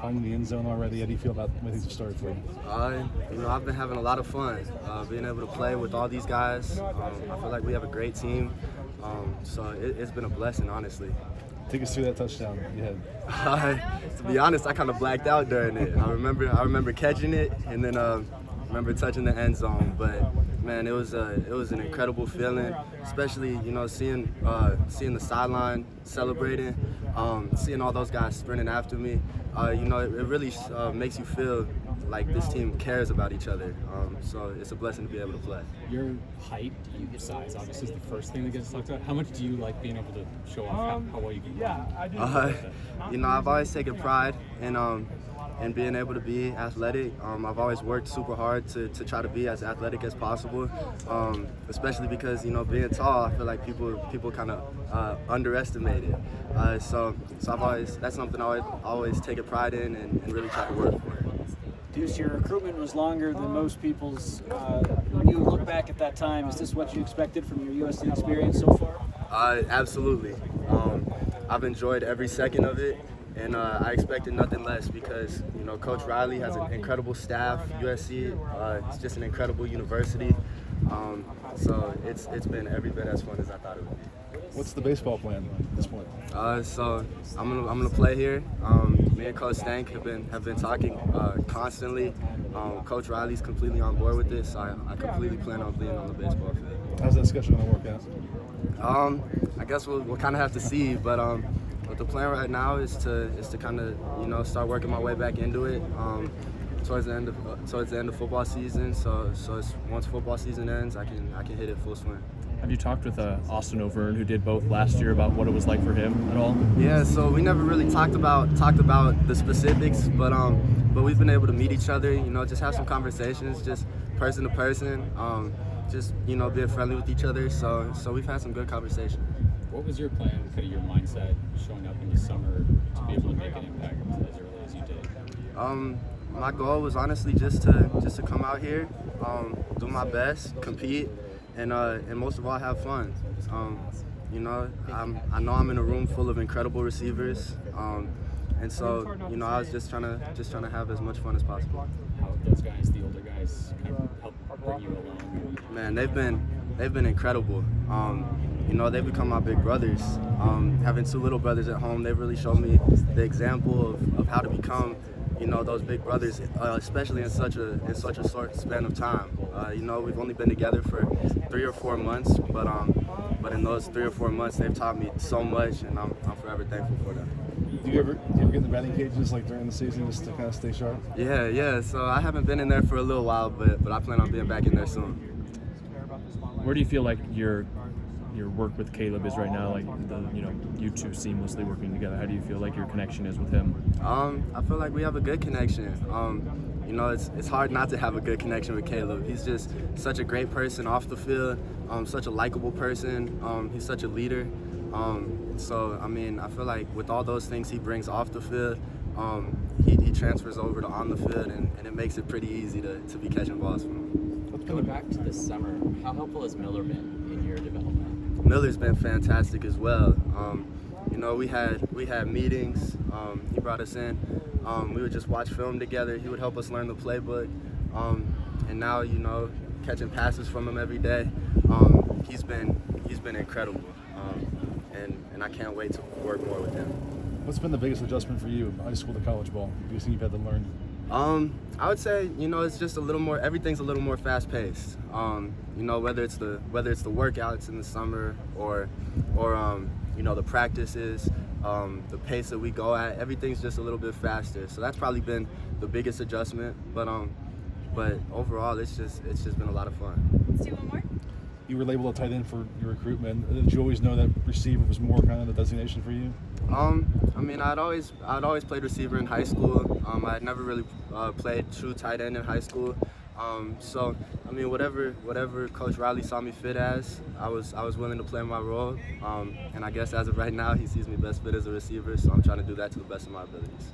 behind the end zone already. How do you feel about the way things have started for you? I've been having a lot of fun being able to play with all these guys. I feel like we have a great team, so it's been a blessing, honestly. Take us through that touchdown you had. To be honest, I kind of blacked out during it. I remember catching it and then remember touching the end zone. But man, it was an incredible feeling, especially seeing the sideline celebrating, seeing all those guys sprinting after me. It really makes you feel like this team cares about each other. So it's a blessing to be able to play. Your height, your size, obviously is the first thing that gets talked about. How much do you like being able to show off how well you can run? I've always taken pride in being able to be athletic. I've always worked super hard to try to be as athletic as possible, especially because being tall, I feel like people kind of underestimate it. So that's something I always take a pride in and really try to work for. Duce, your recruitment was longer than most people's. When you look back at that time, is this what you expected from your USC experience so far? Absolutely. I've enjoyed every second of it, and I expected nothing less because Coach Riley has an incredible staff. USC, it's just an incredible university. So it's been every bit as fun as I thought it would be. What's the baseball plan at this point? So I'm gonna play here. Me and Coach Stank have been talking constantly. Coach Riley's completely on board with this. I completely plan on being on the baseball field. How's that schedule gonna work out? I guess we'll kind of have to see, but the plan right now is to kind of start working my way back into it. Towards the end of football season. So once football season ends, I can hit it full swing. Have you talked with Austin O'Verne, who did both last year, about what it was like for him at all? Yeah, so we never really talked about the specifics, but we've been able to meet each other. Just have some conversations, just person to person. Just being friendly with each other. So we've had some good conversations. What was your plan, kind of your mindset, showing up in the summer to be able to make an impact as early as you did? My goal was honestly just to come out here, do my best, compete, and most of all have fun. I know I'm in a room full of incredible receivers, and so I was just trying to have as much fun as possible. How have those guys, the older guys, kind of helped bring you along? Man, they've been incredible. They've become my big brothers. Having two little brothers at home, they've really shown me the example of how to become those big brothers, especially in such a short span of time. We've only been together for 3 or 4 months, but in those 3 or 4 months, they've taught me so much, and I'm forever thankful for them. Do you ever get in the batting cages like during the season just to kind of stay sharp? Yeah. So I haven't been in there for a little while, but I plan on being back in there soon. Where do you feel like your work with Caleb is right now? Like you two seamlessly working together. How do you feel like your connection is with him? I feel like we have a good connection. It's hard not to have a good connection with Caleb. He's just such a great person off the field, such a likable person. He's such a leader. So I feel like with all those things he brings off the field, he transfers over to on the field, and it makes it pretty easy to be catching balls from him. Going back to this summer, how helpful has Miller been in your development? Miller's been fantastic as well. We had meetings. He brought us in. We would just watch film together. He would help us learn the playbook. And now catching passes from him every day. He's been incredible. And I can't wait to work more with him. What's been the biggest adjustment for you, high school to college ball? Do you think you've had to learn? I would say it's just a little more. Everything's a little more fast-paced. Whether it's the workouts in the summer or the practices, the pace that we go at. Everything's just a little bit faster. So that's probably been the biggest adjustment. But overall, it's just been a lot of fun. Let's do one more. You were labeled a tight end for your recruitment. Did you always know that receiver was more kind of the designation for you? I'd always played receiver in high school. I'd never really played true tight end in high school. So whatever Coach Riley saw me fit as, I was willing to play my role. And I guess as of right now, he sees me best fit as a receiver. So I'm trying to do that to the best of my abilities.